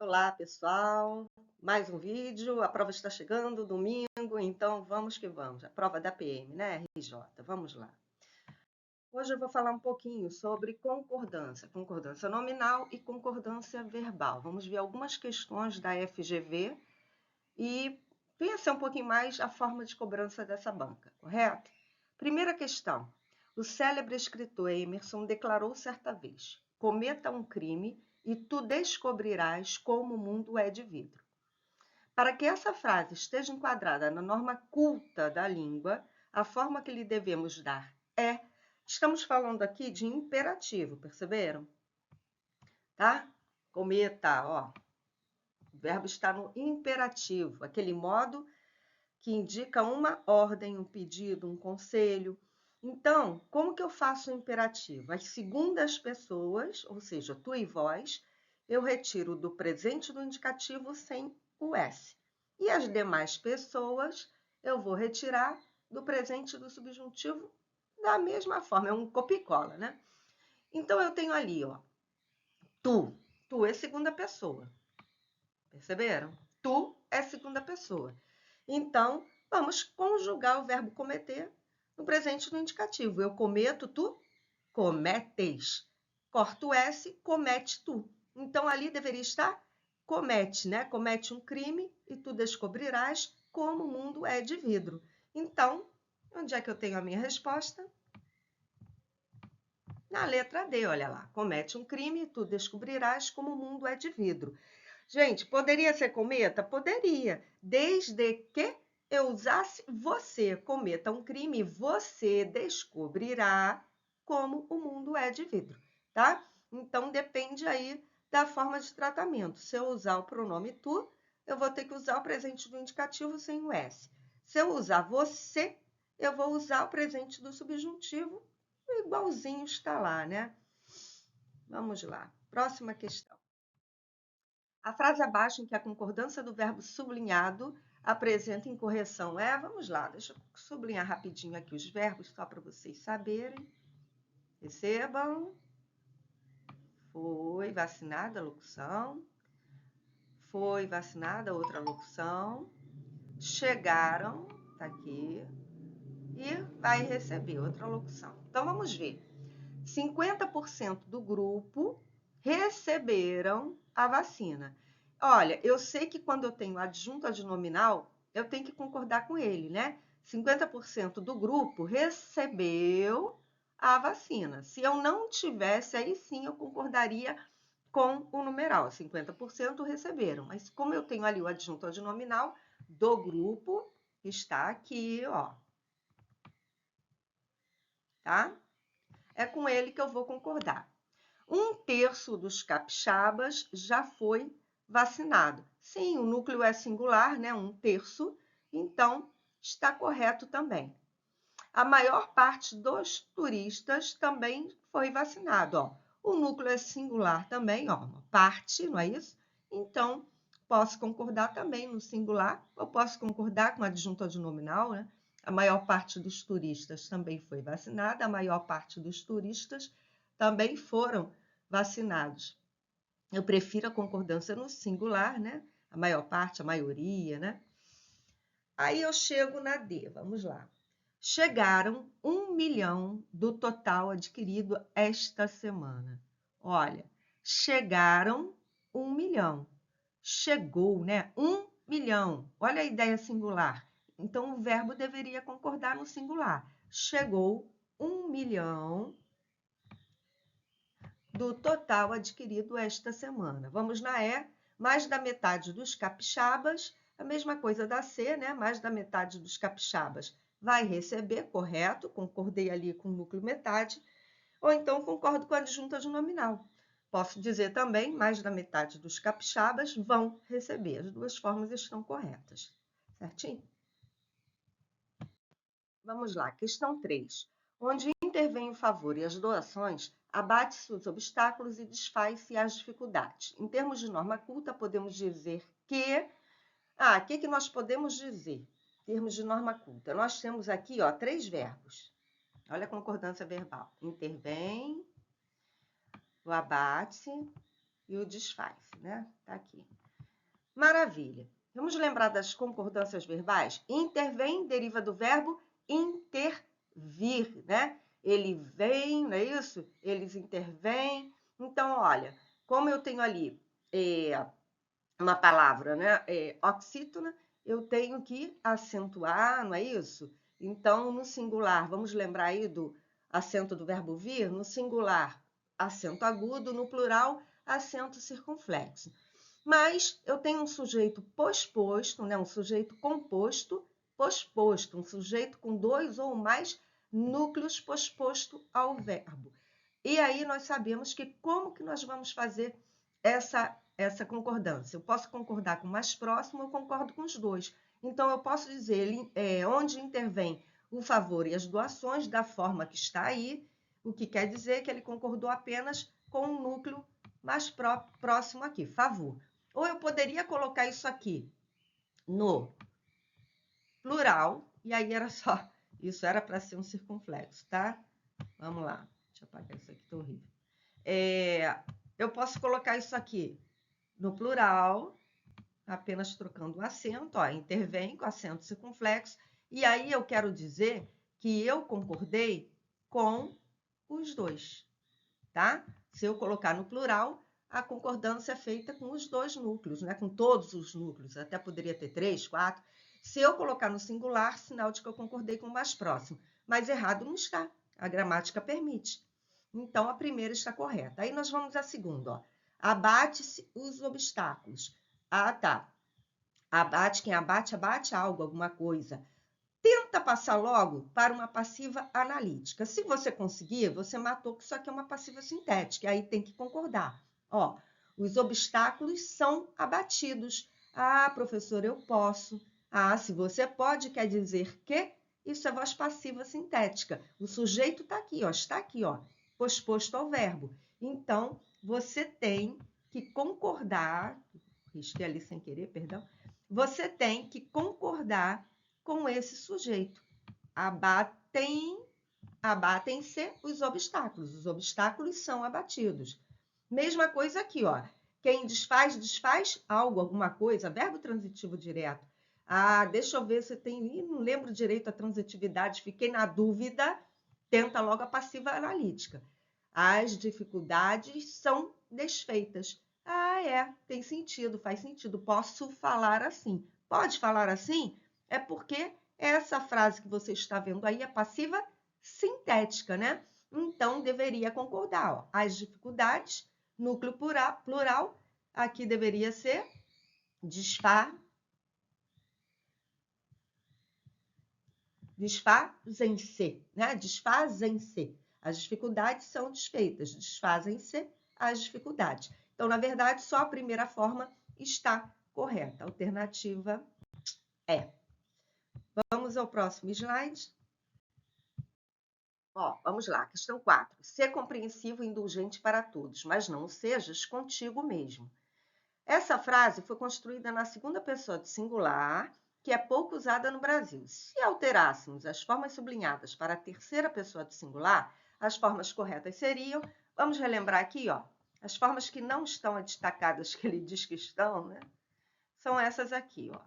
Olá, pessoal. Mais um vídeo. A prova está chegando, domingo, então vamos que vamos. A prova da PM, né, RJ? Vamos lá. Hoje eu vou falar um pouquinho sobre concordância nominal e concordância verbal. Vamos ver algumas questões da FGV e conhecer um pouquinho mais a forma de cobrança dessa banca, correto? Primeira questão. O célebre escritor Emerson declarou certa vez: cometa um crime e tu descobrirás como o mundo é de vidro. Para que essa frase esteja enquadrada na norma culta da língua, a forma que lhe devemos dar é. Estamos falando aqui de imperativo, perceberam? Tá? Cometa, ó. O verbo está no imperativo, aquele modo que indica uma ordem, um pedido, um conselho. Então, como que eu faço o imperativo? As segundas pessoas, ou seja, tu e vós, eu retiro do presente do indicativo sem o S. E as demais pessoas, eu vou retirar do presente do subjuntivo da mesma forma, é um copia e cola, né? Então, eu tenho ali, ó, tu. Tu é segunda pessoa. Perceberam? Tu é segunda pessoa. Então, vamos conjugar o verbo cometer no presente do indicativo. Eu cometo, tu cometes. Corto o S, comete tu. Então, ali deveria estar comete, né? Comete um crime e tu descobrirás como o mundo é de vidro. Então, onde é que eu tenho a minha resposta? Na letra D, olha lá. Comete um crime e tu descobrirás como o mundo é de vidro. Gente, poderia ser cometa? Poderia, desde que eu usasse você. Cometa um crime, você descobrirá como o mundo é de vidro, tá? Então, depende aí da forma de tratamento. Se eu usar o pronome tu, eu vou ter que usar o presente do indicativo sem o S. Se eu usar você, eu vou usar o presente do subjuntivo igualzinho está lá, né? Vamos lá. Próxima questão. A frase abaixo em que a concordância do verbo sublinhado apresenta incorreção é... Vamos lá, deixa eu sublinhar rapidinho aqui os verbos, só para vocês saberem. Recebam. Foi vacinada, locução. Foi vacinada, outra locução. Chegaram, tá aqui. E vai receber, outra locução. Então, vamos ver. 50% do grupo receberam a vacina. Olha, eu sei que quando eu tenho adjunto adnominal, eu tenho que concordar com ele, né? 50% do grupo recebeu a vacina. Se eu não tivesse, aí sim eu concordaria com o numeral. 50% receberam. Mas como eu tenho ali o adjunto adnominal do grupo, está aqui, ó. Tá? É com ele que eu vou concordar. 1/3 dos capixabas já foi vacinado. Sim, o núcleo é singular, né? 1/3, então está correto também. A maior parte dos turistas também foi vacinado, ó. O núcleo é singular também, ó, uma parte, não é isso? Então, posso concordar também no singular, ou posso concordar com a adjunto adnominal, né? A maior parte dos turistas também foi vacinada, a maior parte dos turistas também foram vacinados. Eu prefiro a concordância no singular, né? A maior parte, a maioria, né? Aí eu chego na D, vamos lá. Chegaram 1 milhão do total adquirido esta semana. Olha, chegaram 1 milhão. Chegou, né? 1 milhão. Olha a ideia singular. Então, o verbo deveria concordar no singular. Chegou 1 milhão do total adquirido esta semana. Vamos na E, mais da metade dos capixabas, a mesma coisa da C, né? Mais da metade dos capixabas vai receber, correto, concordei ali com o núcleo metade, ou então concordo com a adjunta nominal. Posso dizer também, mais da metade dos capixabas vão receber. As duas formas estão corretas, certinho? Vamos lá, questão 3. Onde intervém o favor e as doações, abate-se os obstáculos e desfaz-se as dificuldades. Em termos de norma culta, podemos dizer que... o que nós podemos dizer em termos de norma culta? Nós temos aqui, ó, 3 verbos. Olha a concordância verbal. Intervém, o abate-se e o disfaz, né? Tá aqui. Maravilha. Vamos lembrar das concordâncias verbais? Intervém deriva do verbo intervir, né? Ele vem, não é isso? Eles intervêm. Então, olha, como eu tenho ali uma palavra, né? Oxítona, eu tenho que acentuar, não é isso? Então, no singular, vamos lembrar aí do acento do verbo vir? No singular, acento agudo, no plural, acento circunflexo. Mas eu tenho um sujeito posposto, né? Um sujeito composto, posposto, um sujeito com 2 ou mais núcleos posposto ao verbo. E aí nós sabemos que como que nós vamos fazer essa concordância? Eu posso concordar com o mais próximo, eu concordo com os dois. Então, eu posso dizer onde intervém o favor e as doações da forma que está aí, o que quer dizer que ele concordou apenas com o núcleo mais próximo aqui, favor. Ou eu poderia colocar isso aqui no plural, e aí era só, isso era para ser um circunflexo, tá? Vamos lá, deixa eu apagar isso aqui, tá horrível. Eu posso colocar isso aqui no plural, apenas trocando o acento, ó, intervém com acento circunflexo, e aí eu quero dizer que eu concordei com os dois, tá? Se eu colocar no plural, a concordância é feita com os dois núcleos, né? Com todos os núcleos, até poderia ter 3, 4. Se eu colocar no singular, sinal de que eu concordei com o mais próximo. Mas errado não está, a gramática permite. Então, a primeira está correta. Aí nós vamos à segunda, ó. Abate-se os obstáculos. Ah, tá. Abate, quem abate, abate algo, alguma coisa. Tenta passar logo para uma passiva analítica. Se você conseguir, você matou que isso aqui é uma passiva sintética. Aí tem que concordar. Ó, os obstáculos são abatidos. Ah, professor, eu posso. Ah, se você pode, quer dizer que isso é voz passiva sintética. O sujeito está aqui, ó, está aqui, ó, posposto ao verbo. Então, você tem que concordar, risquei ali sem querer, perdão. Você tem que concordar com esse sujeito. Abatem-se os obstáculos são abatidos. Mesma coisa aqui, ó. Quem desfaz, desfaz algo, alguma coisa, verbo transitivo direto. Ah, deixa eu ver se tem. Não lembro direito a transitividade, fiquei na dúvida. Tenta logo a passiva analítica. As dificuldades são desfeitas. Ah, tem sentido, faz sentido. Posso falar assim. Pode falar assim? É porque essa frase que você está vendo aí é passiva sintética, né? Então, deveria concordar. Ó. As dificuldades, núcleo plural, aqui deveria ser desfazem-se, né? Desfazem-se. As dificuldades são desfeitas, desfazem-se as dificuldades. Então, na verdade, só a primeira forma está correta. A alternativa é. Vamos ao próximo slide. Ó, vamos lá, questão 4. Ser compreensivo e indulgente para todos, mas não o sejas contigo mesmo. Essa frase foi construída na segunda pessoa do singular, que é pouco usada no Brasil. Se alterássemos as formas sublinhadas para a terceira pessoa do singular, as formas corretas seriam, vamos relembrar aqui, ó, as formas que não estão destacadas, que ele diz que estão, né? São essas aqui, ó.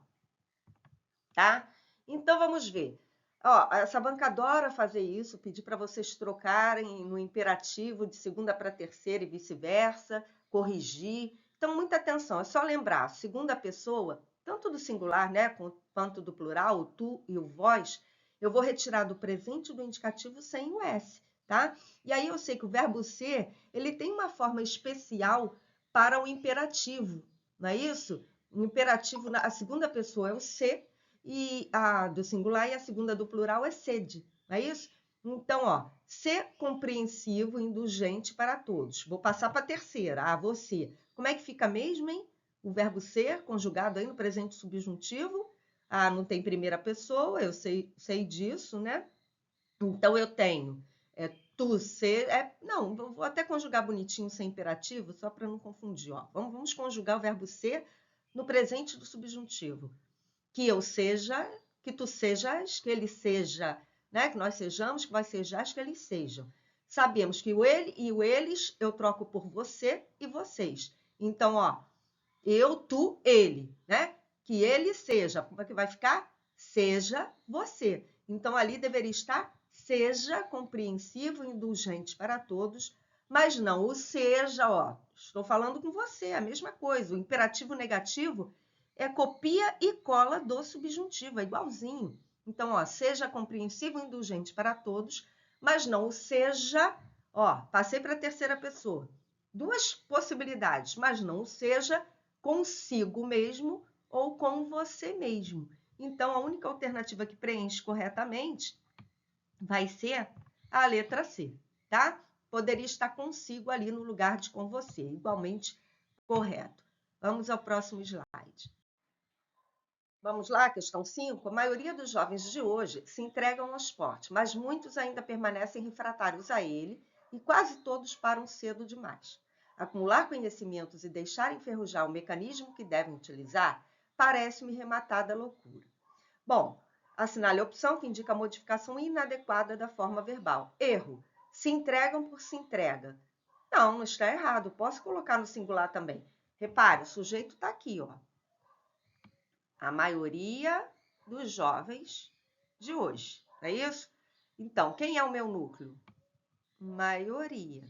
Tá? Então, vamos ver. Ó, essa banca adora fazer isso, pedir para vocês trocarem no imperativo de segunda para terceira e vice-versa, corrigir. Então, muita atenção, é só lembrar, segunda pessoa, tanto do singular, né, quanto do plural, o tu e o vós, eu vou retirar do presente do indicativo sem o S, tá? E aí eu sei que o verbo ser, ele tem uma forma especial para o imperativo, não é isso? O imperativo, a segunda pessoa é o ser, e a do singular e a segunda do plural é sede, não é isso? Então, ó, ser compreensivo, indulgente para todos. Vou passar para a terceira, você. Como é que fica mesmo, hein? O verbo ser, conjugado aí no presente subjuntivo. Ah, não tem primeira pessoa, eu sei disso, né? Então, eu tenho tu ser... não, vou até conjugar bonitinho sem imperativo, só para não confundir. Ó. Vamos conjugar o verbo ser no presente do subjuntivo. Que eu seja, que tu sejas, que ele seja, né? Que nós sejamos, que vós sejais, que eles sejam. Sabemos que o ele e o eles eu troco por você e vocês. Então, ó, eu, tu, ele, né? Que ele seja. Como é que vai ficar? Seja você. Então, ali deveria estar seja compreensivo e indulgente para todos, mas não o seja, ó. Estou falando com você, é a mesma coisa. O imperativo negativo é copia e cola do subjuntivo, é igualzinho. Então, ó, seja compreensivo e indulgente para todos, mas não o seja, ó, passei para a terceira pessoa. Duas possibilidades, mas não o seja consigo mesmo ou com você mesmo. Então, a única alternativa que preenche corretamente vai ser a letra C, tá? Poderia estar consigo ali no lugar de com você, igualmente correto. Vamos ao próximo slide. Vamos lá, questão 5. A maioria dos jovens de hoje se entregam ao esporte, mas muitos ainda permanecem refratários a ele e quase todos param cedo demais. Acumular conhecimentos e deixar enferrujar o mecanismo que devem utilizar parece-me rematada loucura. Bom, assinale a opção que indica a modificação inadequada da forma verbal. Erro. Se entregam por se entrega. Não está errado. Posso colocar no singular também. Repare, o sujeito está aqui, ó. A maioria dos jovens de hoje, não é isso? Então, quem é o meu núcleo? Maioria.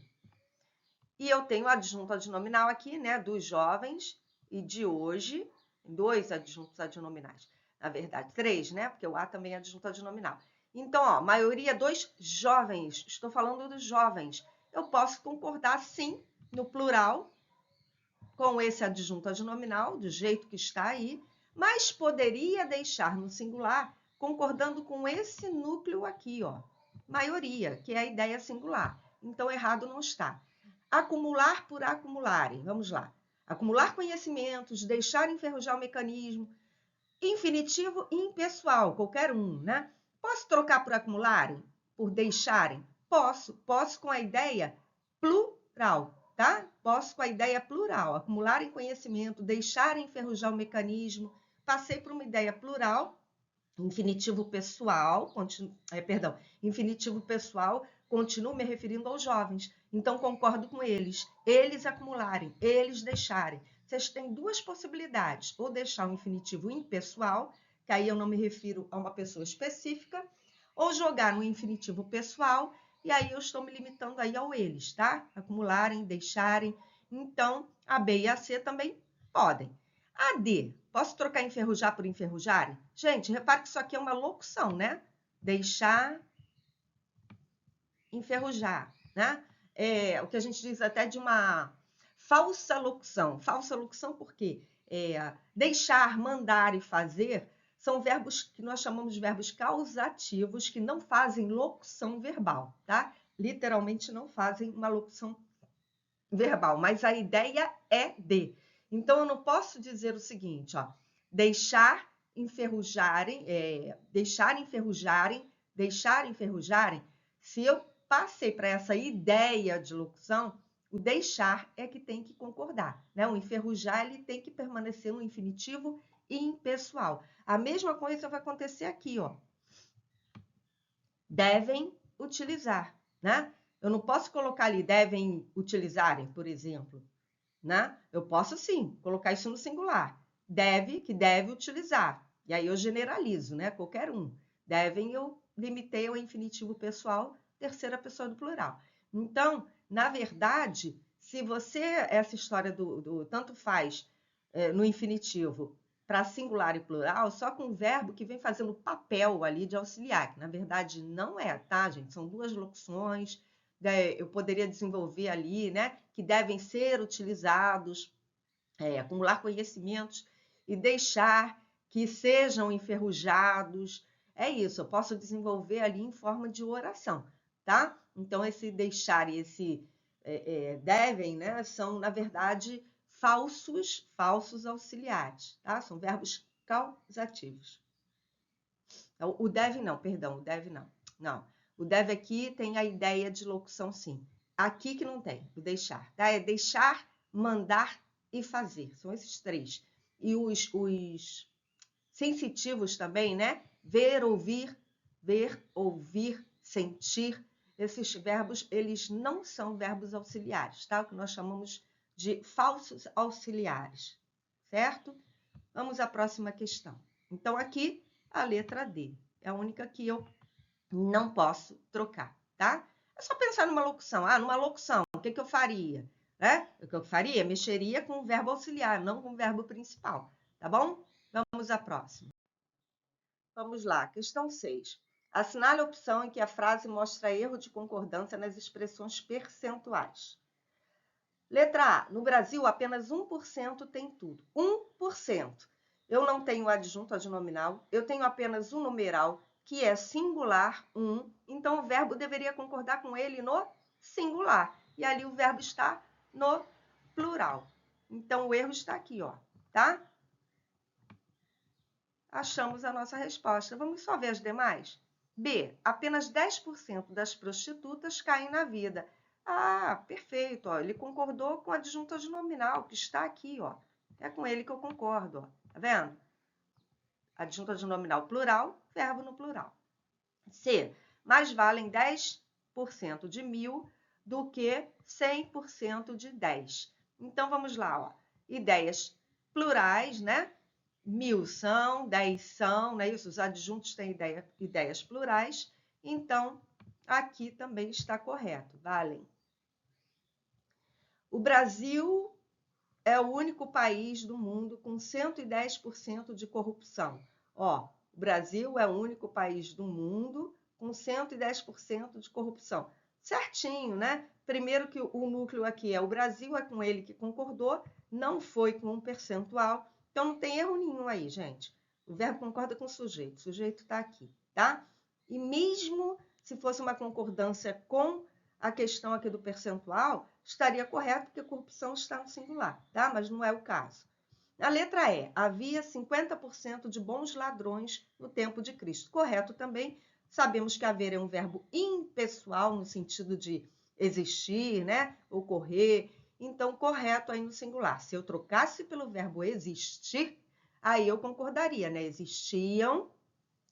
E eu tenho adjunto adnominal aqui, né? Dos jovens e de hoje, dois adjuntos adnominais. Na verdade, três, né? Porque o A também é adjunto adnominal. Então, ó, maioria dos jovens. Estou falando dos jovens. Eu posso concordar, sim, no plural, com esse adjunto adnominal, do jeito que está aí, mas poderia deixar no singular, concordando com esse núcleo aqui, ó. Maioria, que é a ideia singular. Então, errado não está. Acumular por acumularem. Vamos lá. Acumular conhecimentos, deixar enferrujar o mecanismo. Infinitivo impessoal, qualquer um, né? Posso trocar por acumularem? Por deixarem? Posso. Posso com a ideia plural, tá? Posso com a ideia plural. Acumularem conhecimento, deixarem enferrujar o mecanismo. Passei por uma ideia plural, infinitivo pessoal, infinitivo pessoal, continuo me referindo aos jovens. Então, concordo com eles. Eles acumularem, eles deixarem. Vocês têm duas possibilidades. Ou deixar o infinitivo impessoal, que aí eu não me refiro a uma pessoa específica, ou jogar no infinitivo pessoal, e aí eu estou me limitando aí ao eles, tá? Acumularem, deixarem. Então, a B e a C também podem. A D, posso trocar enferrujar por enferrujarem? Gente, repare que isso aqui é uma locução, né? Deixar, enferrujar, né? É o que a gente diz até de uma falsa locução. Falsa locução por quê? Deixar, mandar e fazer são verbos que nós chamamos de verbos causativos que não fazem locução verbal, tá? Literalmente não fazem uma locução verbal, mas a ideia é de. Então, eu não posso dizer o seguinte, ó, deixar enferrujarem, se eu passei para essa ideia de locução, o deixar é que tem que concordar, né? O enferrujar, ele tem que permanecer no infinitivo impessoal. A mesma coisa vai acontecer aqui, ó. Devem utilizar, né? Eu não posso colocar ali, devem utilizarem, por exemplo, né? Eu posso sim colocar isso no singular. Deve, que deve utilizar. E aí eu generalizo, né? Qualquer um. Devem, eu limitei ao infinitivo pessoal, terceira pessoa do plural. Então, na verdade, se você, essa história do tanto faz no infinitivo para singular e plural, só com o verbo que vem fazendo o papel ali de auxiliar, que na verdade não é, tá, gente? São duas locuções, eu poderia desenvolver ali, né, que devem ser utilizados, acumular conhecimentos e deixar que sejam enferrujados. É isso, eu posso desenvolver ali em forma de oração, tá? Então, esse deixar e esse devem, né, são, na verdade, falsos auxiliares, tá? São verbos causativos. O deve não, perdão, o deve não. Não, o deve aqui tem a ideia de locução sim. Aqui que não tem, o deixar, tá? É deixar, mandar e fazer. São esses três. E os sensitivos também, né? Ver, ouvir, sentir. Esses verbos, eles não são verbos auxiliares, tá? O que nós chamamos de falsos auxiliares, certo? Vamos à próxima questão. Então, aqui, a letra D. É a única que eu não posso trocar, tá? É só pensar numa locução. Ah, numa locução, o que eu faria? O que eu faria? Mexeria com o verbo auxiliar, não com o verbo principal, tá bom? Vamos à próxima. Vamos lá, questão 6. Assinale a opção em que a frase mostra erro de concordância nas expressões percentuais. Letra A. No Brasil, apenas 1% tem tudo. 1%. Eu não tenho adjunto adnominal, eu tenho apenas um numeral, que é singular, 1. Então, o verbo deveria concordar com ele no singular. E ali o verbo está no plural. Então, o erro está aqui, ó, tá? Achamos a nossa resposta. Vamos só ver as demais? B. Apenas 10% das prostitutas caem na vida. Ah, perfeito. Ó. Ele concordou com a adjunta adnominal, que está aqui. Ó. É com ele que eu concordo. Ó. Tá vendo? Adjunta adnominal plural, verbo no plural. C. Mais valem 10% de 1.000 do que 100% de 10. Então, vamos lá. Ó. Ideias plurais, né? 1.000 são, 10 são, não é isso? Os adjuntos têm ideias plurais, então aqui também está correto, valem. O Brasil é o único país do mundo com 110% de corrupção. Ó, o Brasil é o único país do mundo com 110% de corrupção. Certinho, né? Primeiro que o núcleo aqui é o Brasil, é com ele que concordou, não foi com um percentual. Então, não tem erro nenhum aí, gente. O verbo concorda com o sujeito está aqui, tá? E mesmo se fosse uma concordância com a questão aqui do percentual, estaria correto, porque a corrupção está no singular, tá? Mas não é o caso. A letra E. Havia 50% de bons ladrões no tempo de Cristo. Correto também. Sabemos que haver é um verbo impessoal, no sentido de existir, né? Ocorrer. Então, correto aí no singular. Se eu trocasse pelo verbo existir, aí eu concordaria, né? Existiam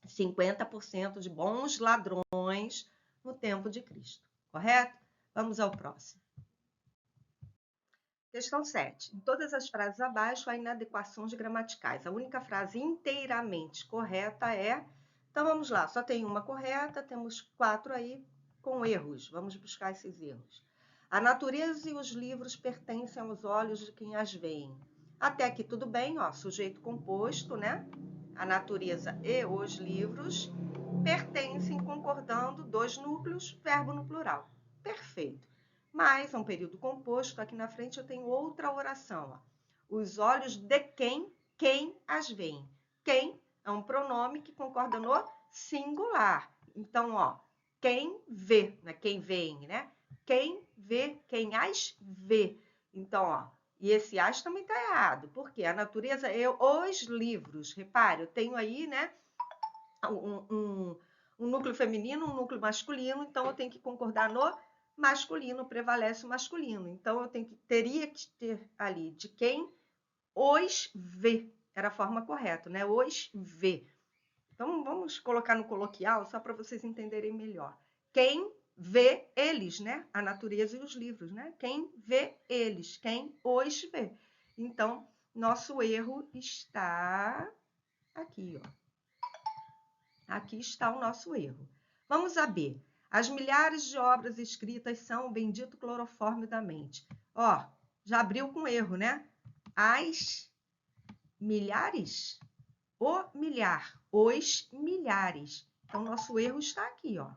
50% de bons ladrões no tempo de Cristo. Correto? Vamos ao próximo. Questão 7. Em todas as frases abaixo, há inadequações gramaticais. A única frase inteiramente correta é... Então, vamos lá. Só tem uma correta, temos 4 aí com erros. Vamos buscar esses erros. A natureza e os livros pertencem aos olhos de quem as veem. Até aqui tudo bem, ó, sujeito composto, né? A natureza e os livros pertencem, concordando, 2 núcleos, verbo no plural. Perfeito. Mas, é um período composto, aqui na frente eu tenho outra oração. Ó. Os olhos de quem as veem. Quem é um pronome que concorda no singular. Então, ó, quem vê, não é quem vem, né? Quem vê, quem as vê. Então, ó, e esse as também está errado, porque a natureza é os livros. Repare, eu tenho aí, né, um núcleo feminino, um núcleo masculino, então eu tenho que concordar no masculino, prevalece o masculino. Então, eu teria que ter ali de quem os vê. Era a forma correta, né? Os vê. Então, vamos colocar no coloquial, só para vocês entenderem melhor. Quem vê eles, né? A natureza e os livros, né? Quem vê eles, quem os vê. Então, nosso erro está aqui, ó. Aqui está o nosso erro. Vamos a B. As milhares de obras escritas são o bendito clorofórmio da mente. Ó, já abriu com erro, né? As milhares? O milhar. Os milhares. Então, nosso erro está aqui, ó.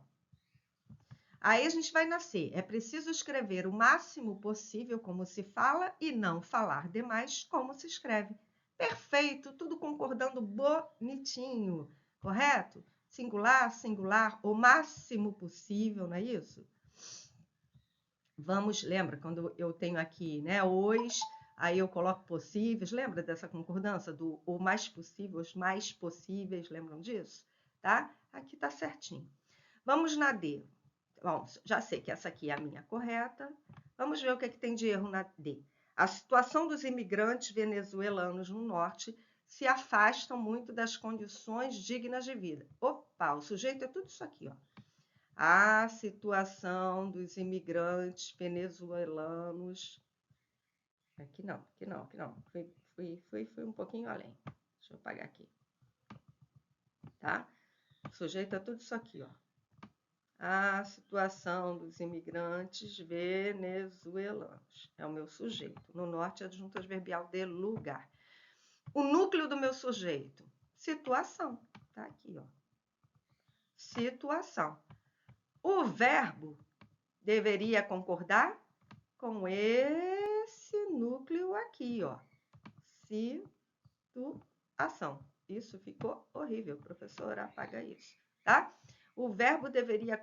Aí a gente vai nascer. É preciso escrever o máximo possível como se fala e não falar demais como se escreve. Perfeito, tudo concordando bonitinho, correto? Singular, singular, o máximo possível, não é isso? Vamos, lembra quando eu tenho aqui, né, os, aí eu coloco possíveis, lembra dessa concordância do o mais possível, os mais possíveis, lembram disso? Tá? Aqui tá certinho. Vamos na D. Bom, já sei que essa aqui é a minha correta. Vamos ver o que tem de erro na D. A situação dos imigrantes venezuelanos no norte se afastam muito das condições dignas de vida. Opa, o sujeito é tudo isso aqui, ó. A situação dos imigrantes venezuelanos Aqui não, aqui não, aqui não. Fui um pouquinho além. Deixa eu apagar aqui. Tá? Sujeito a tudo isso aqui, ó. A situação dos imigrantes venezuelanos. É o meu sujeito. No norte, adjunto adverbial de lugar. O núcleo do meu sujeito. Situação. Tá aqui, ó. Situação. O verbo deveria concordar com esse núcleo aqui, ó. Situação. Isso ficou horrível, professora, apaga isso, tá? O verbo deveria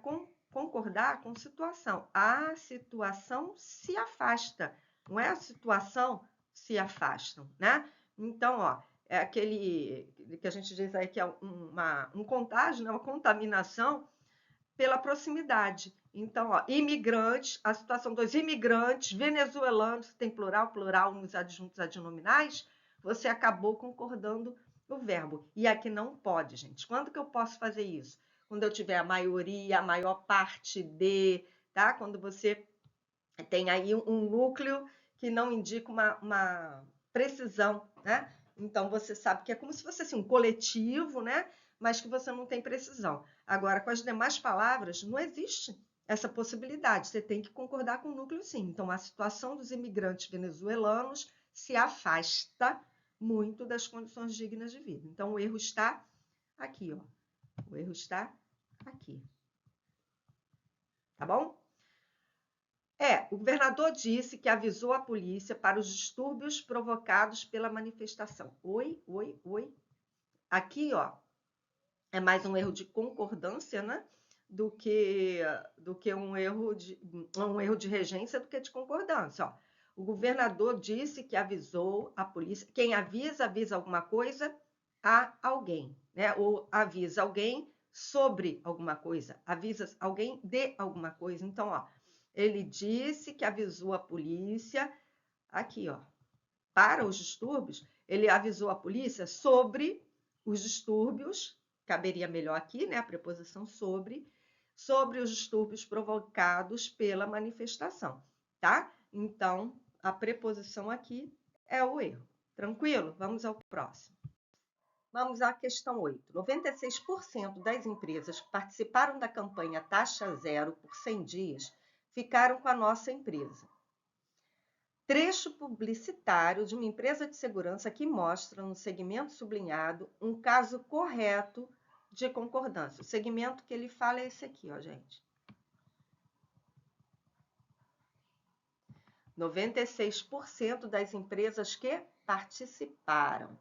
concordar com situação. A situação se afasta, não é a situação se afastam, né? Então, ó, é aquele que a gente diz aí que é um contágio, né? Uma contaminação pela proximidade. Então, ó, imigrantes, a situação dos imigrantes venezuelanos, tem plural, plural nos adjuntos adnominais, você acabou concordando o verbo. E aqui não pode, gente. Quando que eu posso fazer isso? Quando eu tiver a maioria, a maior parte de, tá? Quando você tem aí um núcleo que não indica uma precisão, né? Então, você sabe que é como se fosse assim, um coletivo, né? Mas que você não tem precisão. Agora, com as demais palavras, não existe essa possibilidade. Você tem que concordar com o núcleo, sim. Então, a situação dos imigrantes venezuelanos se afasta muito das condições dignas de vida. Então, o erro está aqui, ó. O erro está aqui. Tá bom? O governador disse que avisou a polícia para os distúrbios provocados pela manifestação. Oi. Aqui, ó, é mais um erro de concordância, né? Do que um erro de regência, do que de concordância. Ó. O governador disse que avisou a polícia. Quem avisa alguma coisa a alguém, né? Ou avisa alguém sobre alguma coisa, avisa alguém de alguma coisa. Então, ó, ele disse que avisou a polícia, aqui, ó, para os distúrbios, ele avisou a polícia sobre os distúrbios, caberia melhor aqui, né, a preposição sobre os distúrbios provocados pela manifestação, tá? Então, a preposição aqui é o erro. Tranquilo? Vamos ao próximo. Vamos à questão 8. 96% das empresas que participaram da campanha Taxa Zero por 100 dias ficaram com a nossa empresa. Trecho publicitário de uma empresa de segurança que mostra no segmento sublinhado um caso correto de concordância. O segmento que ele fala é esse aqui, ó, gente. 96% das empresas que participaram.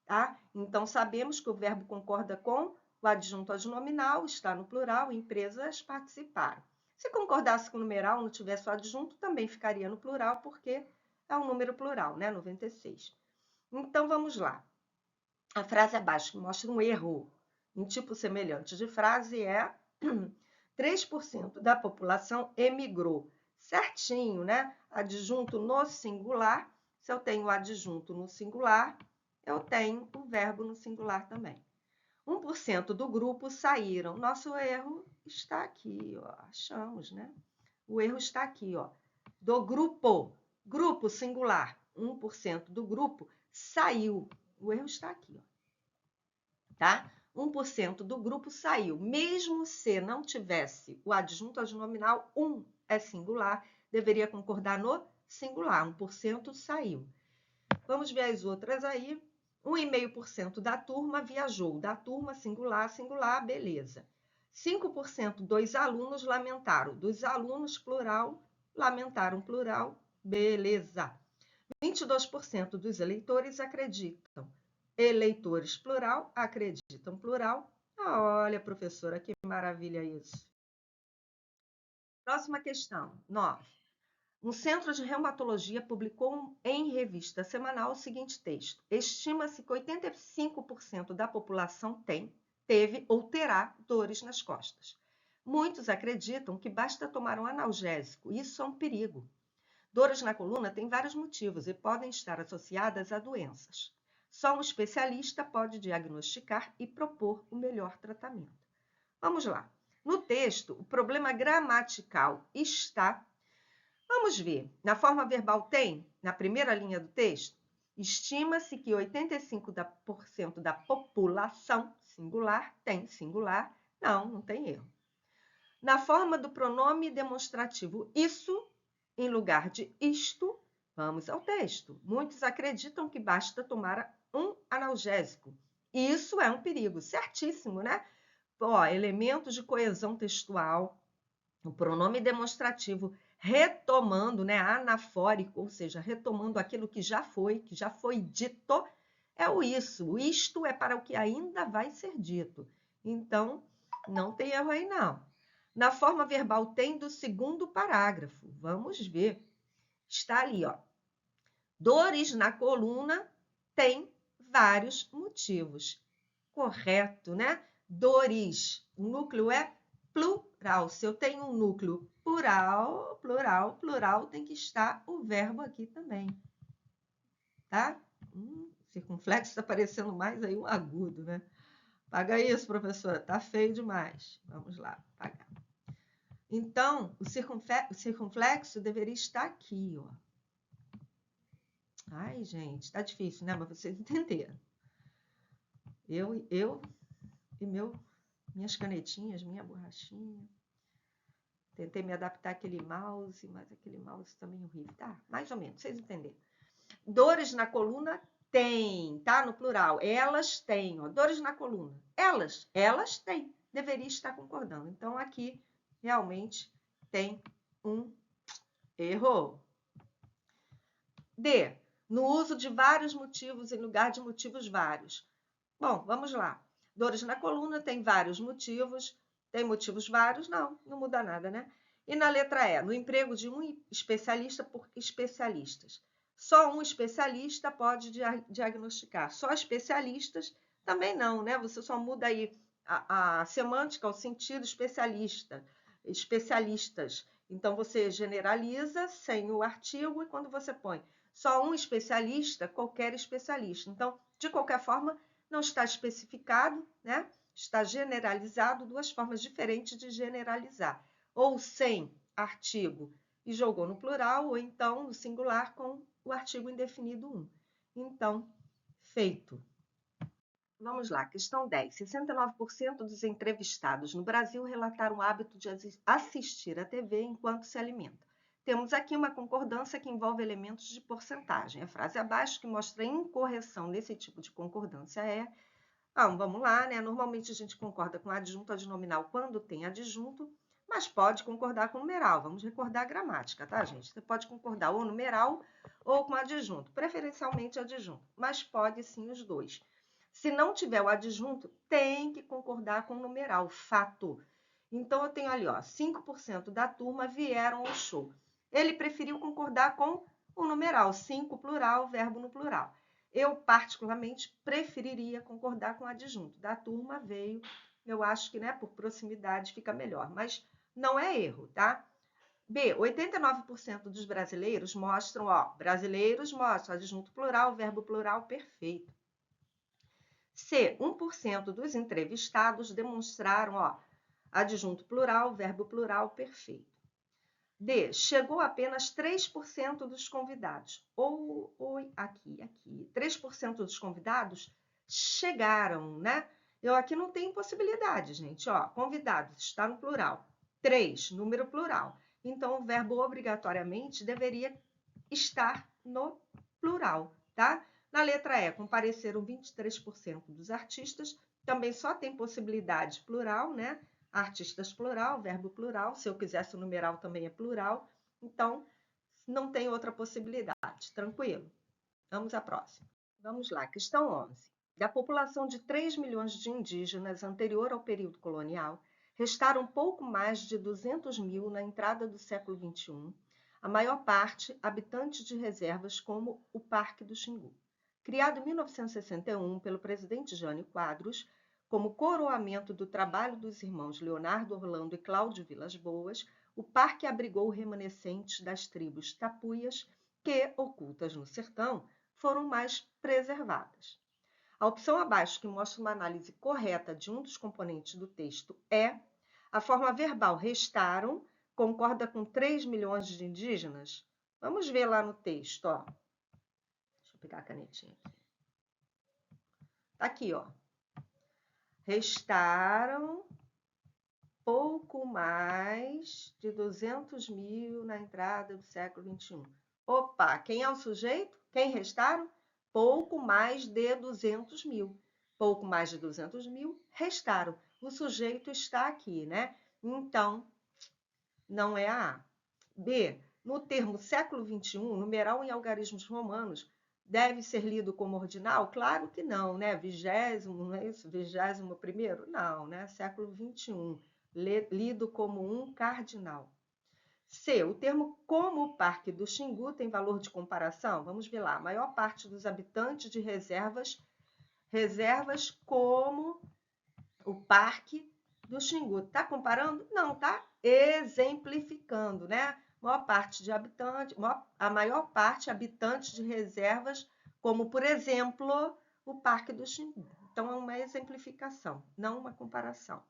Tá? Então, sabemos que o verbo concorda com o adjunto adnominal, está no plural, empresas participaram. Se concordasse com o numeral, não tivesse o adjunto, também ficaria no plural, porque é um número plural, né? 96. Então, vamos lá. A frase abaixo que mostra um erro em tipo semelhante de frase é 3% da população emigrou. Certinho, né? Adjunto no singular. Se eu tenho o adjunto no singular, eu tenho o verbo no singular também. 1% do grupo saíram. Nosso erro está aqui, ó. Achamos, né? O erro está aqui, ó. Do grupo. Grupo singular. 1% do grupo saiu. O erro está aqui, ó. Tá? 1% do grupo saiu. Mesmo se não tivesse o adjunto adnominal, 1 é singular, deveria concordar no singular. 1% saiu. Vamos ver as outras aí. 1,5% da turma viajou. Da turma, singular, singular, beleza. 5% dos alunos lamentaram. Dos alunos, plural, lamentaram, plural, beleza. 22% dos eleitores acreditam. Eleitores, plural, acreditam, plural. Olha, professora, que maravilha isso. Próxima questão, 9. Um centro de reumatologia publicou em revista semanal o seguinte texto. Estima-se que 85% da população teve ou terá dores nas costas. Muitos acreditam que basta tomar um analgésico. Isso é um perigo. Dores na coluna têm vários motivos e podem estar associadas a doenças. Só um especialista pode diagnosticar e propor o melhor tratamento. Vamos lá. No texto, o problema gramatical está. Vamos ver. Na forma verbal tem, na primeira linha do texto, estima-se que 85% da população, singular, tem singular. Não tem erro. Na forma do pronome demonstrativo isso, em lugar de isto, vamos ao texto. Muitos acreditam que basta tomar um analgésico. Isso é um perigo, certíssimo, né? Elementos de coesão textual, o pronome demonstrativo retomando, né, anafórico, ou seja, retomando aquilo que já foi dito, é o isso. O isto é para o que ainda vai ser dito. Então, não tem erro aí, não. Na forma verbal tem do segundo parágrafo. Vamos ver. Está ali, ó. Dores na coluna tem vários motivos. Correto, né? Dores. O núcleo é plural. Se eu tenho um núcleo plural, tem que estar o verbo aqui também. Tá? Circunflexo está parecendo mais aí um agudo, né? Paga isso, professora. Tá feio demais. Vamos lá, pagar. Então, o circunflexo deveria estar aqui, ó. Ai, gente, tá difícil, né? Mas vocês entenderam. Eu e minhas canetinhas, minha borrachinha. Tentei me adaptar àquele mouse, mas aquele mouse também é horrível. Tá, mais ou menos, vocês entenderam. Dores na coluna tem, tá? No plural. Elas têm, ó. Dores na coluna. Elas têm. Deveria estar concordando. Então, aqui, realmente, tem um erro. D. No uso de vários motivos em lugar de motivos vários. Bom, vamos lá. Dores na coluna tem vários motivos. Tem motivos vários? Não muda nada, né? E na letra E, no emprego de um especialista por especialistas. Só um especialista pode diagnosticar. Só especialistas também não, né? Você só muda aí a semântica, o sentido especialista, especialistas. Então, você generaliza sem o artigo e quando você põe só um especialista, qualquer especialista. Então, de qualquer forma, não está especificado, né? Está generalizado, duas formas diferentes de generalizar. Ou sem artigo e jogou no plural, ou então no singular com o artigo indefinido 1. Então, feito. Vamos lá, questão 10. 69% dos entrevistados no Brasil relataram o hábito de assistir à TV enquanto se alimentam. Temos aqui uma concordância que envolve elementos de porcentagem. A frase abaixo que mostra a incorreção nesse tipo de concordância é... vamos lá, né? Normalmente a gente concorda com adjunto adnominal quando tem adjunto, mas pode concordar com numeral. Vamos recordar a gramática, tá, gente? Você pode concordar ou numeral ou com adjunto, preferencialmente adjunto, mas pode sim os dois. Se não tiver o adjunto, tem que concordar com o numeral, fato. Então, eu tenho ali, ó, 5% da turma vieram ao show. Ele preferiu concordar com o numeral, 5 plural, verbo no plural. Eu, particularmente, preferiria concordar com o adjunto. Da turma veio, eu acho que, né, por proximidade fica melhor, mas não é erro, tá? B, 89% dos brasileiros mostram, adjunto plural, verbo plural, perfeito. C, 1% dos entrevistados demonstraram, adjunto plural, verbo plural, perfeito. D, chegou apenas 3% dos convidados. Aqui. 3% dos convidados chegaram, né? Eu aqui não tenho possibilidade, gente. Convidados está no plural. 3, número plural. Então, o verbo obrigatoriamente deveria estar no plural, tá? Na letra E, compareceram 23% dos artistas. Também só tem possibilidade plural, né? Artistas plural, verbo plural. Se eu quisesse o numeral também é plural. Então, não tem outra possibilidade. Tranquilo? Vamos à próxima. Vamos lá, questão 11. Da população de 3 milhões de indígenas anterior ao período colonial, restaram pouco mais de 200 mil na entrada do século XXI, a maior parte habitantes de reservas como o Parque do Xingu. Criado em 1961 pelo presidente Jânio Quadros, como coroamento do trabalho dos irmãos Leonardo Orlando e Cláudio Vilas Boas, o parque abrigou remanescentes das tribos tapuias que, ocultas no sertão, foram mais preservadas. A opção abaixo, que mostra uma análise correta de um dos componentes do texto, é a forma verbal restaram concorda com 3 milhões de indígenas? Vamos ver lá no texto, ó. Deixa eu pegar a canetinha aqui. Tá aqui, ó. Restaram pouco mais de 200 mil na entrada do século XXI. Opa, quem é o sujeito? Quem restaram? Pouco mais de 200 mil. Pouco mais de 200 mil restaram. O sujeito está aqui, né? Então, não é a A. B. No termo século XXI, numeral em algarismos romanos deve ser lido como ordinal? Claro que não, né? 20º, não é isso? 21º? Não, né? Século XXI, lido como um cardinal. C. O termo como Parque do Xingu tem valor de comparação? Vamos ver lá. A maior parte dos habitantes de reservas como o Parque do Xingu. Está comparando? Não, tá exemplificando, né? A maior parte habitantes de reservas, como, por exemplo, o Parque do Xingu. Então, é uma exemplificação, não uma comparação.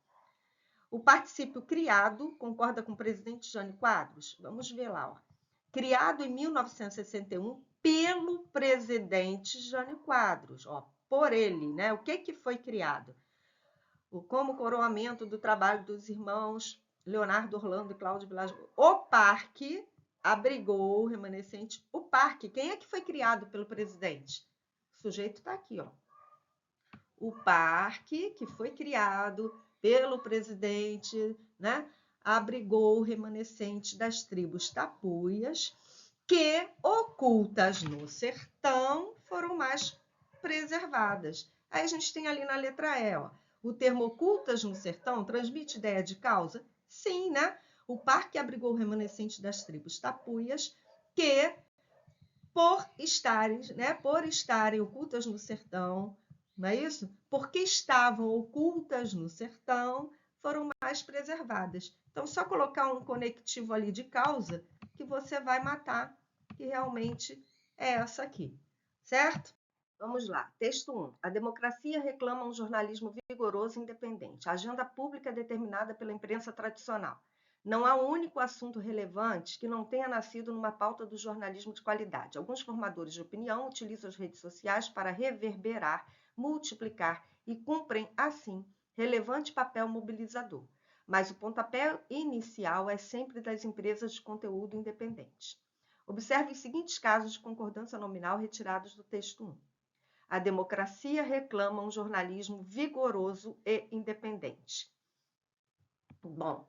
O particípio criado concorda com o presidente Jânio Quadros? Vamos ver lá, ó. Criado em 1961 pelo presidente Jânio Quadros, ó, por ele, né? O que foi criado? Como coroamento do trabalho dos irmãos Leonardo Orlando e Cláudio Vilas Boas. O parque abrigou o remanescente. O parque, quem é que foi criado pelo presidente? O sujeito está aqui, ó. O parque que foi criado pelo presidente, né, abrigou o remanescente das tribos tapuias, que, ocultas no sertão, foram mais preservadas. Aí a gente tem ali na letra E, ó. O termo ocultas no sertão transmite ideia de causa? Sim, né? O parque abrigou o remanescente das tribos tapuias, que, por estarem ocultas no sertão, não é isso? Porque estavam ocultas no sertão, foram mais preservadas. Então, só colocar um conectivo ali de causa que você vai matar, que realmente é essa aqui, certo? Vamos lá. Texto 1. A democracia reclama um jornalismo vigoroso e independente. A agenda pública é determinada pela imprensa tradicional. Não há um único assunto relevante que não tenha nascido numa pauta do jornalismo de qualidade. Alguns formadores de opinião utilizam as redes sociais para reverberar, multiplicar e cumprem, assim, relevante papel mobilizador. Mas o pontapé inicial é sempre das empresas de conteúdo independentes. Observe os seguintes casos de concordância nominal retirados do texto 1. A democracia reclama um jornalismo vigoroso e independente. Bom,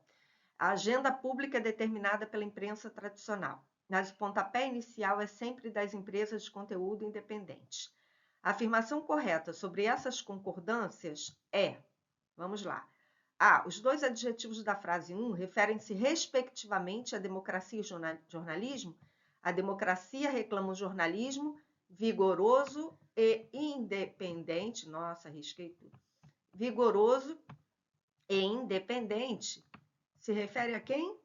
a agenda pública é determinada pela imprensa tradicional, mas o pontapé inicial é sempre das empresas de conteúdo independentes. A afirmação correta sobre essas concordâncias é, vamos lá. A. Os dois adjetivos da frase 1 referem-se respectivamente à democracia e jornalismo. A democracia reclama um jornalismo vigoroso e independente. Nossa, risquei tudo. Vigoroso e independente. Se refere a quem?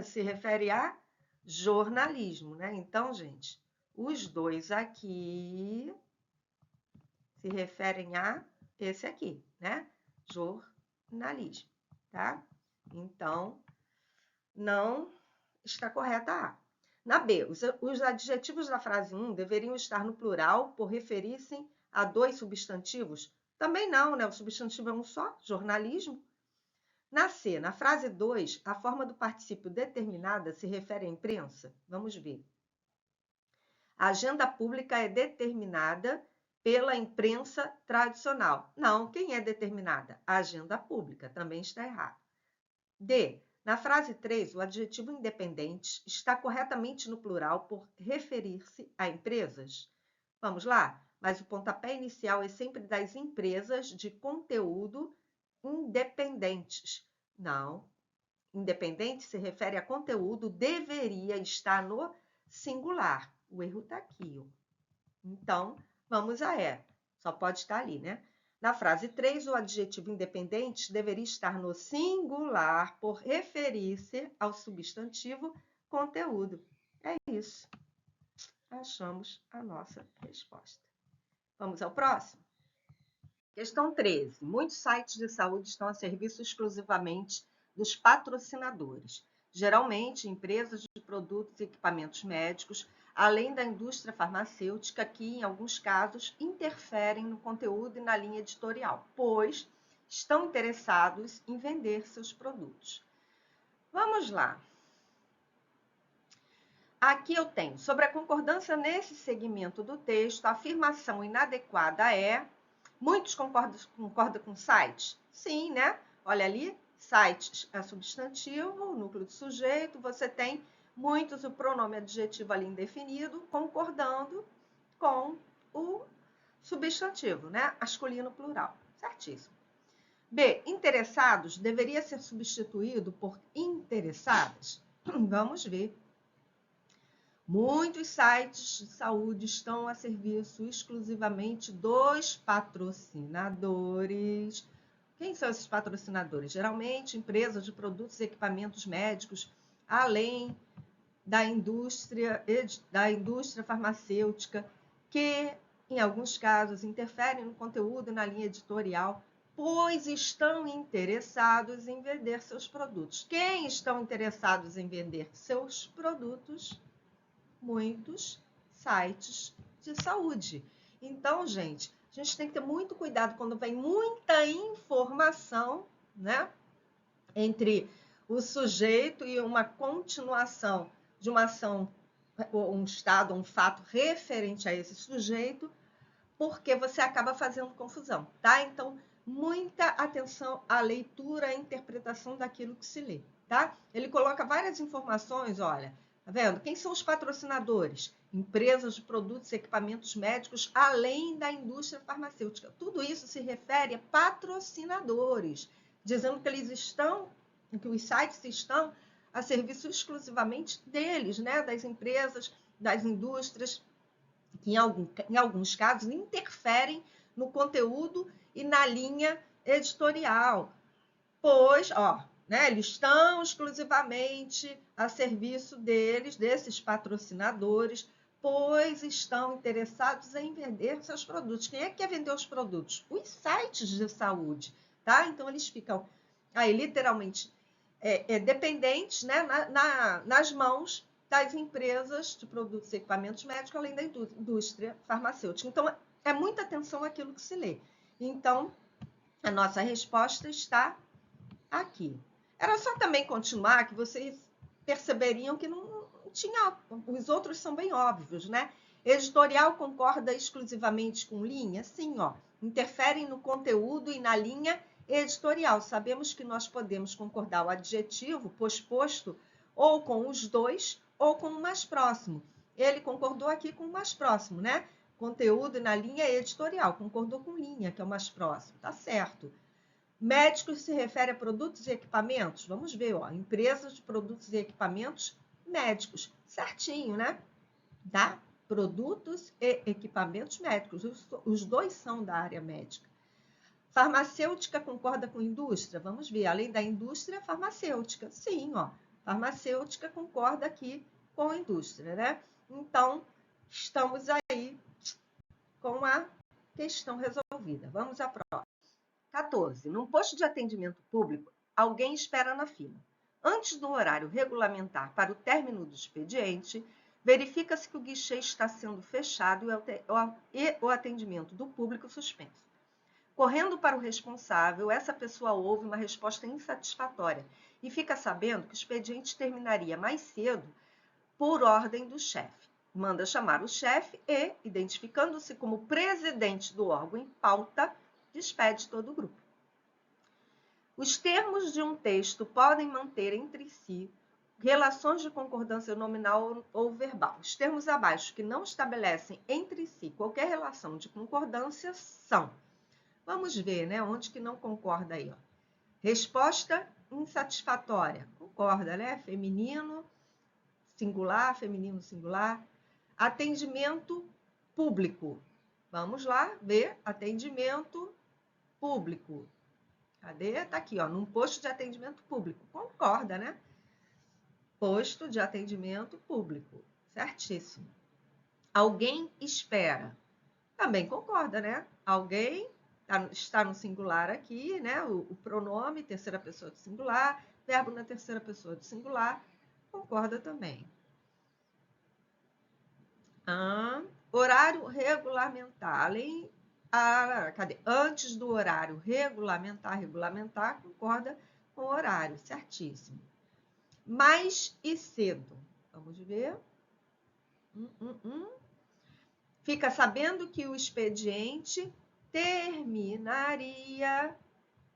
Se refere a jornalismo, né? Então, gente, os dois aqui se referem a esse aqui, né? Jornalismo, tá? Então, não está correta a A. Na B, os adjetivos da frase 1 deveriam estar no plural por referir-se a dois substantivos? Também não, né? O substantivo é um só, jornalismo. Na C, na frase 2, a forma do particípio determinada se refere à imprensa? Vamos ver. A agenda pública é determinada pela imprensa tradicional. Não, quem é determinada? A agenda pública, também está errado. D, na frase 3, o adjetivo independente está corretamente no plural por referir-se a empresas? Vamos lá? Mas o pontapé inicial é sempre das empresas de conteúdo independentes. Não. Independente se refere a conteúdo, deveria estar no singular. O erro está aqui. Ó. Então, vamos a E. Só pode estar ali, né? Na frase 3, o adjetivo independente deveria estar no singular por referir-se ao substantivo conteúdo. É isso. Achamos a nossa resposta. Vamos ao próximo? Questão 13. Muitos sites de saúde estão a serviço exclusivamente dos patrocinadores. geralmente empresas de produtos e equipamentos médicos, além da indústria farmacêutica, que, em alguns casos, interferem no conteúdo e na linha editorial, pois estão interessados em vender seus produtos. Vamos lá. Aqui eu tenho, sobre a concordância nesse segmento do texto, a afirmação inadequada é... Muitos concordam com sites? Sim, né? Olha ali, site é substantivo, núcleo de sujeito, você tem muitos, o pronome adjetivo ali indefinido, concordando com o substantivo, né? Masculino plural. Certíssimo. B, interessados deveria ser substituído por interessadas? Vamos ver. Muitos sites de saúde estão a serviço exclusivamente dos patrocinadores. Quem são esses patrocinadores? Geralmente, empresas de produtos e equipamentos médicos, além da indústria farmacêutica, que, em alguns casos, interferem no conteúdo e na linha editorial, pois estão interessados em vender seus produtos. Quem estão interessados em vender seus produtos? Muitos sites de saúde. Então, gente, a gente tem que ter muito cuidado quando vem muita informação, né, entre o sujeito e uma continuação de uma ação, um estado, um fato referente a esse sujeito, porque você acaba fazendo confusão, tá? Então, muita atenção à leitura e interpretação daquilo que se lê, tá? Ele coloca várias informações, olha, tá vendo? Quem são os patrocinadores? Empresas de produtos e equipamentos médicos, além da indústria farmacêutica. Tudo isso se refere a patrocinadores, dizendo que eles estão, que os sites estão a serviço exclusivamente deles, né? Das empresas, das indústrias, que em alguns casos interferem no conteúdo e na linha editorial, pois, né, eles estão exclusivamente a serviço deles, desses patrocinadores, pois estão interessados em vender seus produtos. Quem é que quer vender os produtos? Os sites de saúde, tá? Então, eles ficam aí literalmente dependentes, né, nas mãos das empresas de produtos e equipamentos médicos, além da indústria farmacêutica. Então, é muita atenção àquilo que se lê. Então, a nossa resposta está aqui. Era só também continuar, que vocês perceberiam que não tinha... Os outros são bem óbvios, né? Editorial concorda exclusivamente com linha? Sim, interferem no conteúdo e na linha editorial. Sabemos que nós podemos concordar o adjetivo posposto ou com os dois ou com o mais próximo. Ele concordou aqui com o mais próximo, né? Conteúdo na linha editorial. Concordou com linha, que é o mais próximo. Tá certo. Médicos se refere a produtos e equipamentos? Vamos ver, empresas de produtos e equipamentos médicos. Certinho, né? Tá? Produtos e equipamentos médicos. Os dois são da área médica. Farmacêutica concorda com indústria? Vamos ver, além da indústria, farmacêutica. Sim, farmacêutica concorda aqui com a indústria, né? Então, estamos aí com a questão resolvida. Vamos à próxima. 14. Num posto de atendimento público, alguém espera na fila. Antes do horário regulamentar para o término do expediente, verifica-se que o guichê está sendo fechado e o atendimento do público suspenso. Correndo para o responsável, essa pessoa ouve uma resposta insatisfatória e fica sabendo que o expediente terminaria mais cedo por ordem do chefe. Manda chamar o chefe e, identificando-se como presidente do órgão em pauta, despede todo o grupo. Os termos de um texto podem manter entre si relações de concordância nominal ou verbal. Os termos abaixo que não estabelecem entre si qualquer relação de concordância são... Vamos ver, né? Onde que não concorda aí, Resposta insatisfatória. Concorda, né? Feminino, singular, feminino, singular. Atendimento público. Vamos lá ver. Atendimento público. Cadê? Tá aqui, num posto de atendimento público. Concorda, né? Posto de atendimento público. Certíssimo. Alguém espera. Também concorda, né? Alguém está no singular aqui, né? O pronome, terceira pessoa do singular, Verbo na terceira pessoa do singular, concorda também. Horário regulamentar. Cadê? Antes do horário regulamentar, concorda com o horário, certíssimo. Mais e cedo. Vamos ver. Fica sabendo que o expediente terminaria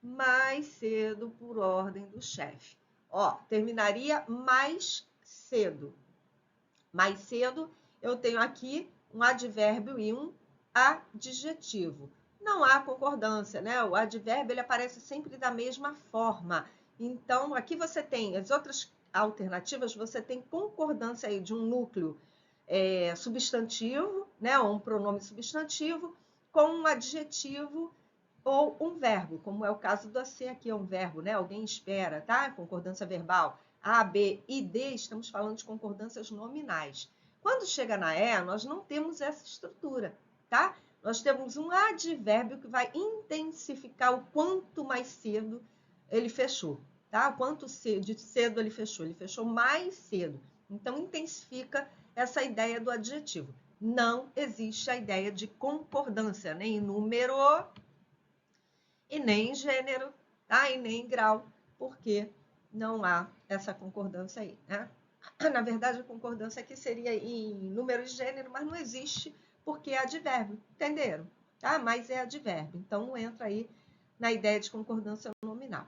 mais cedo por ordem do chefe. Ó, terminaria mais cedo. Mais cedo, eu tenho aqui um advérbio e um adjetivo. Não há concordância, né? O advérbio ele aparece sempre da mesma forma. Então, aqui você tem as outras alternativas, você tem concordância aí de um núcleo substantivo, né? Ou um pronome substantivo, com um adjetivo ou um verbo, como é o caso do ser aqui, é um verbo, né? Alguém espera, tá? Concordância verbal. A, B e D, estamos falando de concordâncias nominais. Quando chega na E, nós não temos essa estrutura, tá? Nós temos um advérbio que vai intensificar o quanto mais cedo ele fechou, tá? O quanto de cedo ele fechou mais cedo. Então, intensifica essa ideia do adjetivo. Não existe a ideia de concordância, nem em número e nem em gênero, tá? E nem em grau, porque não há essa concordância aí, né? Na verdade, a concordância aqui seria em número e gênero, mas não existe porque é advérbio, entenderam? Tá? Mas é advérbio, então não entra aí na ideia de concordância nominal.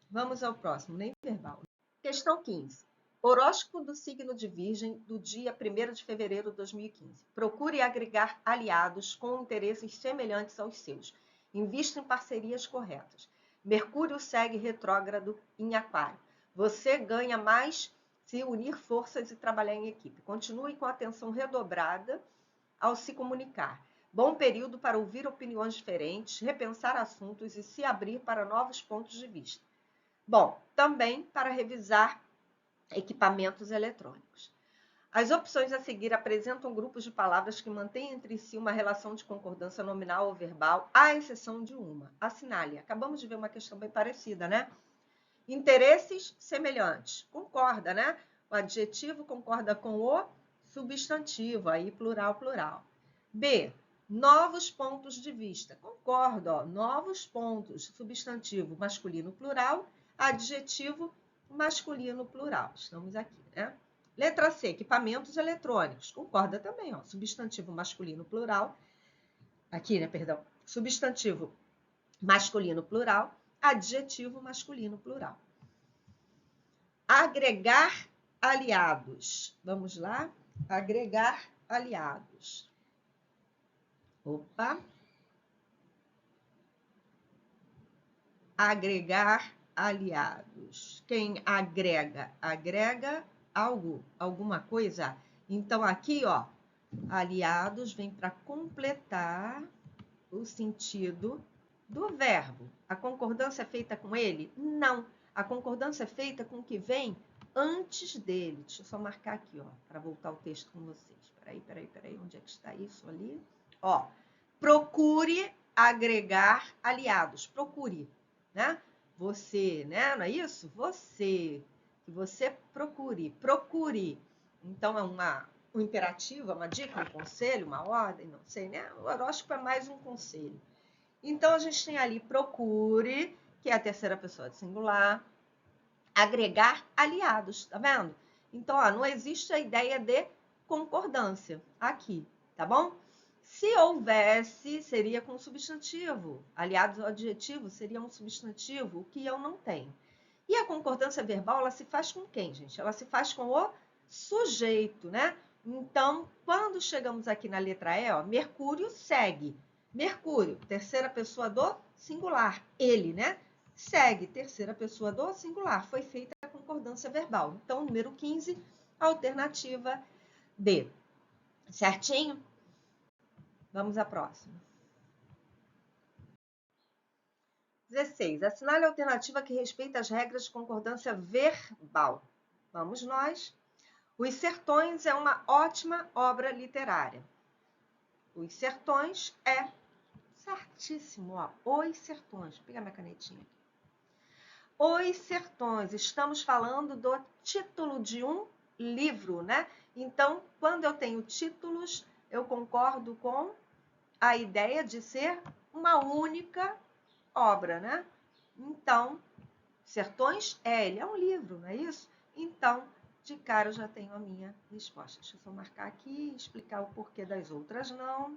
Vamos ao próximo, nem verbal. Questão 15. Horóscopo do signo de Virgem do dia 1º de fevereiro de 2015. Procure agregar aliados com interesses semelhantes aos seus. Invista em parcerias corretas. Mercúrio segue retrógrado em Aquário. Você ganha mais se unir forças e trabalhar em equipe. Continue com a atenção redobrada ao se comunicar. Bom período para ouvir opiniões diferentes, repensar assuntos e se abrir para novos pontos de vista. Bom, também para revisar equipamentos eletrônicos. As opções a seguir apresentam grupos de palavras que mantêm entre si uma relação de concordância nominal ou verbal, à exceção de uma. Assinale. Acabamos de ver uma questão bem parecida, né? Interesses semelhantes. Concorda, né? O adjetivo concorda com o substantivo, aí plural, plural. B. Novos pontos de vista. Concordo, ó. Novos pontos, substantivo masculino plural, adjetivo masculino plural. Estamos aqui, né? Letra C, equipamentos eletrônicos. Concorda também, ó. Substantivo masculino plural. Aqui, né, perdão. Substantivo masculino plural, adjetivo masculino plural. Agregar aliados. Vamos lá? Agregar aliados. Opa. Agregar aliados. Quem agrega? Agrega algo, alguma coisa. Então, aqui, ó, aliados vem para completar o sentido do verbo. A concordância é feita com ele? Não. A concordância é feita com o que vem antes dele. Deixa eu só marcar aqui, ó, para voltar o texto com vocês. Peraí. Onde é que está isso ali? Ó, procure agregar aliados. Procure, né? Você, né? Não é isso? Você. Que você procure. Então, é um imperativo, é uma dica, um conselho, uma ordem, não sei, né? O horóscopo é mais um conselho. Então, a gente tem ali procure, que é a terceira pessoa de singular, agregar aliados, tá vendo? Então, ó, não existe a ideia de concordância aqui, tá bom? Se houvesse, seria com substantivo. Aliados ao adjetivo seria um substantivo, o que eu não tenho. E a concordância verbal, ela se faz com quem, gente? Ela se faz com o sujeito, né? Então, quando chegamos aqui na letra E, ó, Mercúrio segue. Mercúrio, terceira pessoa do singular. Ele, né? Segue, terceira pessoa do singular. Foi feita a concordância verbal. Então, número 15, alternativa D. Certinho? Vamos à próxima. 16. Assinale a alternativa que respeita as regras de concordância verbal. Vamos nós. Os Sertões é uma ótima obra literária. Os Sertões é certíssimo, ó. Os Sertões. Vou pegar minha canetinha aqui. Os Sertões. Estamos falando do título de um livro, né? Então, quando eu tenho títulos, eu concordo com a ideia de ser uma única obra, né? Então, Sertões, ele é um livro, não é isso? Então, de cara eu já tenho a minha resposta. Deixa eu só marcar aqui e explicar o porquê das outras não.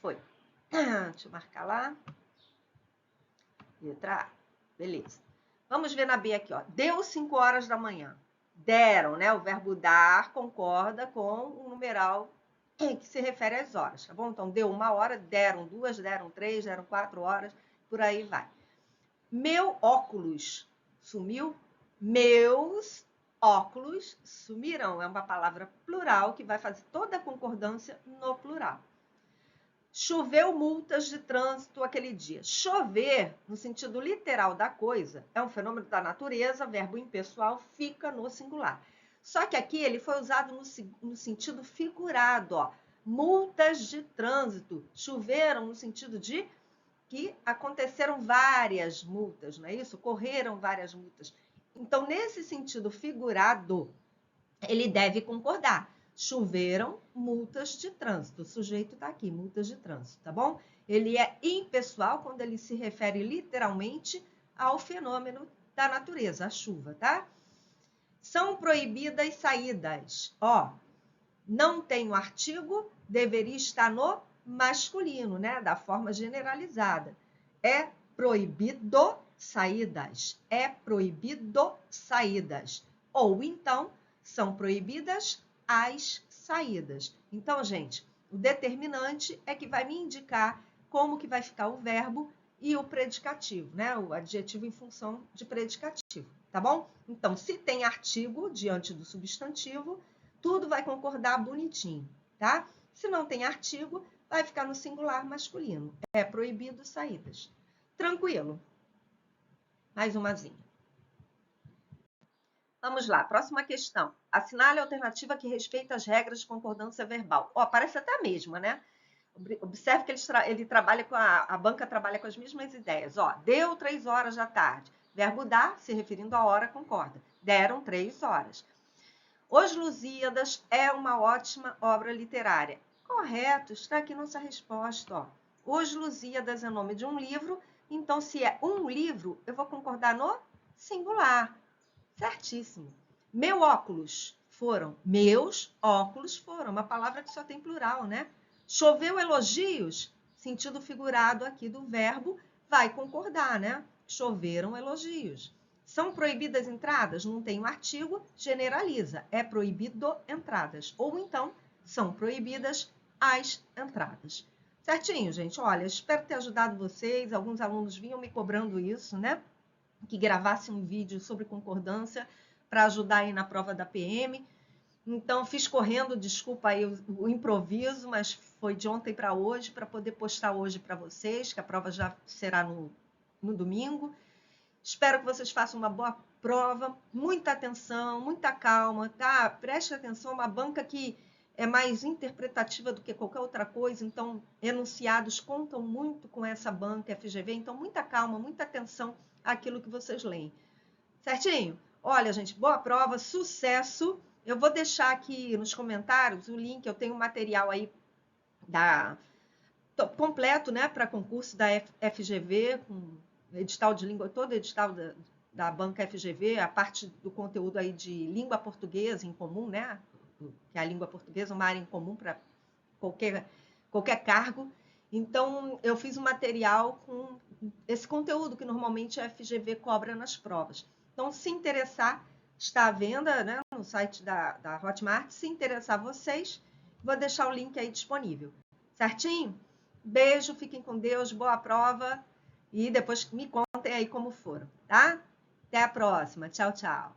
Foi. Deixa eu marcar lá. Letra A. Beleza. Vamos ver na B aqui, ó. Deu 5 horas da manhã. Deram, né? O verbo dar concorda com o numeral que se refere às horas, tá bom? Então, deu 1 hora, deram 2, deram 3, deram 4 horas, por aí vai. Meu óculos sumiu. Meus óculos sumiram. É uma palavra plural que vai fazer toda a concordância no plural. Choveu multas de trânsito aquele dia. Chover, no sentido literal da coisa, é um fenômeno da natureza, verbo impessoal, fica no singular. Só que aqui ele foi usado no sentido figurado, ó. Multas de trânsito. Choveram no sentido de que aconteceram várias multas, não é isso? Correram várias multas. Então, nesse sentido figurado, ele deve concordar. Choveram multas de trânsito. O sujeito está aqui, multas de trânsito, tá bom? Ele é impessoal quando ele se refere literalmente ao fenômeno da natureza, a chuva, tá? São proibidas saídas. Ó, não tem o artigo, deveria estar no masculino, né? Da forma generalizada. É proibido saídas. É proibido saídas. Ou então, são proibidas as saídas. Então, gente, o determinante é que vai me indicar como que vai ficar o verbo e o predicativo, né? O adjetivo em função de predicativo, tá bom? Então, se tem artigo diante do substantivo, tudo vai concordar bonitinho, tá? Se não tem artigo, vai ficar no singular masculino. É proibido saídas. Tranquilo. Mais umazinha. Vamos lá, próxima questão. Assinale a alternativa que respeita as regras de concordância verbal. Ó, parece até a mesma, né? Observe que ele trabalha com a banca trabalha com as mesmas ideias. Ó, deu 3 horas da tarde. Verbo dar, se referindo à hora, concorda. Deram 3 horas. Os Lusíadas é uma ótima obra literária. Correto, está aqui nossa resposta. Ó. Os Lusíadas é nome de um livro, então se é um livro, eu vou concordar no singular. Certíssimo. Meu óculos foram. Meus óculos foram. Uma palavra que só tem plural, né? Choveu elogios, sentido figurado aqui do verbo, vai concordar, né? Choveram elogios. São proibidas entradas? Não tem um artigo, generaliza. É proibido entradas. Ou então, são proibidas as entradas. Certinho, gente? Olha, espero ter ajudado vocês. Alguns alunos vinham me cobrando isso, né? Que gravasse um vídeo sobre concordância para ajudar aí na prova da PM. Então, fiz correndo, desculpa aí o improviso, mas foi de ontem para hoje, para poder postar hoje para vocês, que a prova já será no domingo. Espero que vocês façam uma boa prova, muita atenção, muita calma, tá? Preste atenção, uma banca que é mais interpretativa do que qualquer outra coisa, então enunciados contam muito com essa banca FGV, então muita calma, muita atenção àquilo que vocês leem. Certinho? Olha, gente, boa prova, sucesso! Eu vou deixar aqui nos comentários o link, eu tenho um material aí completo, né, para concurso da FGV, com edital de língua, todo edital da banca FGV, a parte do conteúdo aí de língua portuguesa em comum, né, que é a língua portuguesa, uma área em comum para qualquer cargo. Então, eu fiz um material com esse conteúdo que normalmente a FGV cobra nas provas. Então, se interessar, está à venda, né, no site da Hotmart. Se interessar vocês, vou deixar o link aí disponível. Certinho? Beijo, fiquem com Deus, boa prova e depois me contem aí como foram, tá? Até a próxima. Tchau, tchau.